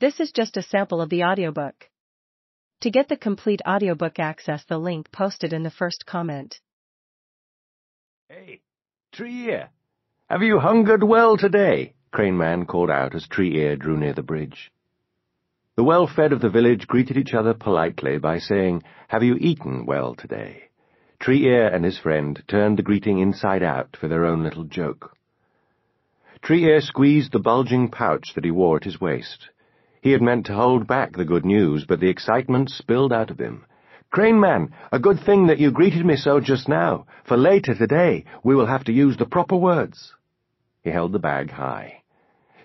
This is just a sample of the audiobook. To get the complete audiobook, access the link posted in the first comment. Hey, Tree Ear, have you hungered well today? Crane Man called out as Tree Ear drew near the bridge. The well-fed of the village greeted each other politely by saying, "Have you eaten well today?" Tree Ear and his friend turned the greeting inside out for their own little joke. Tree Ear squeezed the bulging pouch that he wore at his waist. He had meant to hold back the good news, but the excitement spilled out of him. "Crane Man, a good thing that you greeted me so just now, for later today we will have to use the proper words." He held the bag high.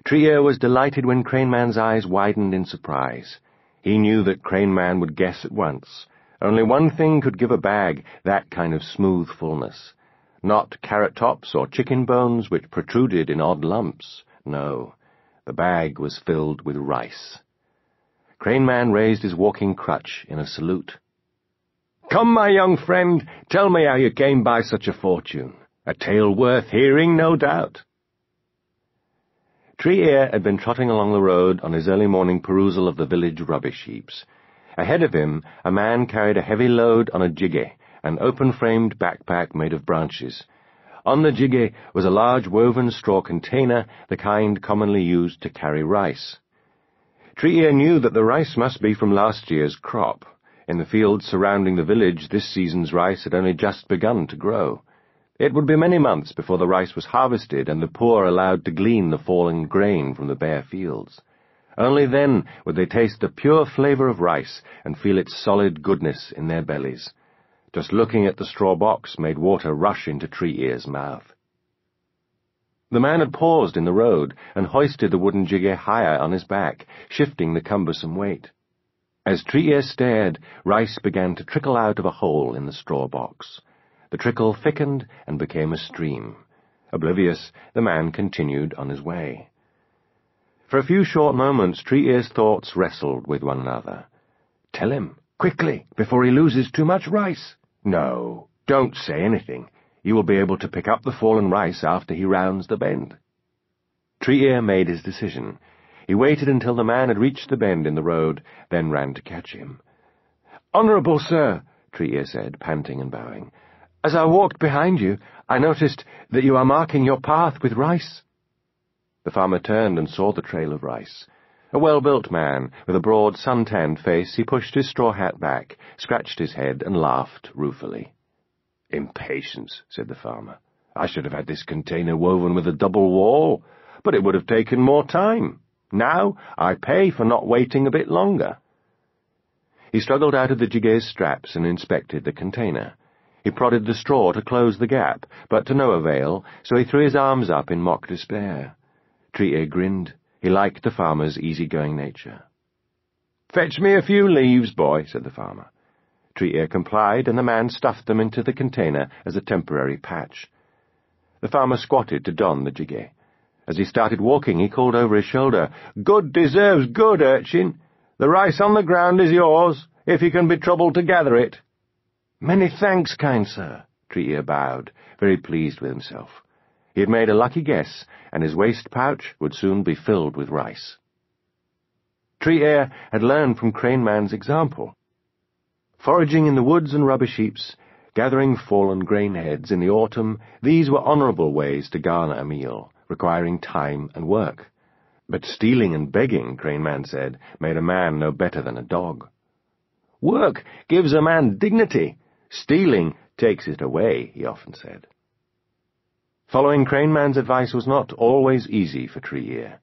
Tree Ear was delighted when Crane Man's eyes widened in surprise. He knew that Crane Man would guess at once. Only one thing could give a bag that kind of smooth fullness. Not carrot tops or chicken bones which protruded in odd lumps. No, the bag was filled with rice. Crane Man raised his walking crutch in a salute. "Come, my young friend, tell me how you came by such a fortune. A tale worth hearing, no doubt." Tree Ear had been trotting along the road on his early morning perusal of the village rubbish heaps. Ahead of him, a man carried a heavy load on a jiggy, an open-framed backpack made of branches. On the jiggy was a large woven straw container, the kind commonly used to carry rice. Tree Ear knew that the rice must be from last year's crop. In the fields surrounding the village, this season's rice had only just begun to grow. It would be many months before the rice was harvested and the poor allowed to glean the fallen grain from the bare fields. Only then would they taste the pure flavor of rice and feel its solid goodness in their bellies. Just looking at the straw box made water rush into Tree Ear's mouth. The man had paused in the road and hoisted the wooden jiggy higher on his back, shifting the cumbersome weight. As Tree Ear stared, rice began to trickle out of a hole in the straw box. The trickle thickened and became a stream. Oblivious, the man continued on his way. For a few short moments, Tree Ear's thoughts wrestled with one another. Tell him, quickly, before he loses too much rice. No, don't say anything. You will be able to pick up the fallen rice after he rounds the bend. Tree Ear made his decision. He waited until the man had reached the bend in the road, then ran to catch him. "Honourable sir," Tree Ear said, panting and bowing, "as I walked behind you, I noticed that you are marking your path with rice." The farmer turned and saw the trail of rice. A well-built man, with a broad, sun-tanned face, he pushed his straw hat back, scratched his head, and laughed ruefully. "Impatience," said the farmer. "I should have had this container woven with a double wall, but it would have taken more time. Now I pay for not waiting a bit longer." He struggled out of the jiggy's straps and inspected the container. He prodded the straw to close the gap, but to no avail, so he threw his arms up in mock despair. Tree Ear grinned. He liked the farmer's easy-going nature. "Fetch me a few leaves, boy," said the farmer. Tree Ear complied, and the man stuffed them into the container as a temporary patch. The farmer squatted to don the jiggy. As he started walking, he called over his shoulder, "Good deserves good, urchin. The rice on the ground is yours, if you can be troubled to gather it." "Many thanks, kind sir," Tree Ear bowed, very pleased with himself. He had made a lucky guess, and his waist pouch would soon be filled with rice. Tree Ear had learned from Crane Man's example. Foraging in the woods and rubbish heaps, gathering fallen grain heads in the autumn, these were honourable ways to garner a meal, requiring time and work. But stealing and begging, Crane Man said, made a man no better than a dog. "Work gives a man dignity. Stealing takes it away," he often said. Following Crane Man's advice was not always easy for Tree Ear.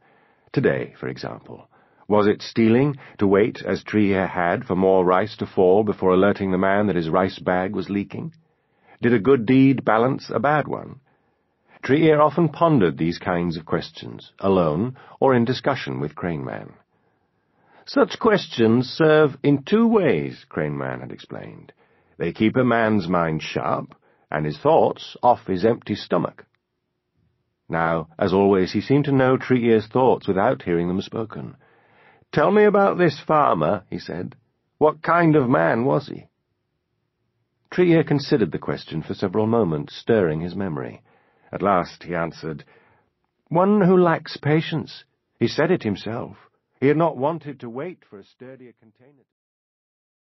Today, for example, was it stealing to wait, as Tree Ear had, for more rice to fall before alerting the man that his rice bag was leaking? Did a good deed balance a bad one? Tree Ear often pondered these kinds of questions, alone or in discussion with Crane Man. "Such questions serve in two ways," Crane Man had explained. "They keep a man's mind sharp, and his thoughts off his empty stomach." Now, as always, he seemed to know Tree Ear's thoughts without hearing them spoken. "Tell me about this farmer," he said. "What kind of man was he?" Tree Ear considered the question for several moments, stirring his memory. At last he answered, "One who lacks patience. He said it himself. He had not wanted to wait for a sturdier container.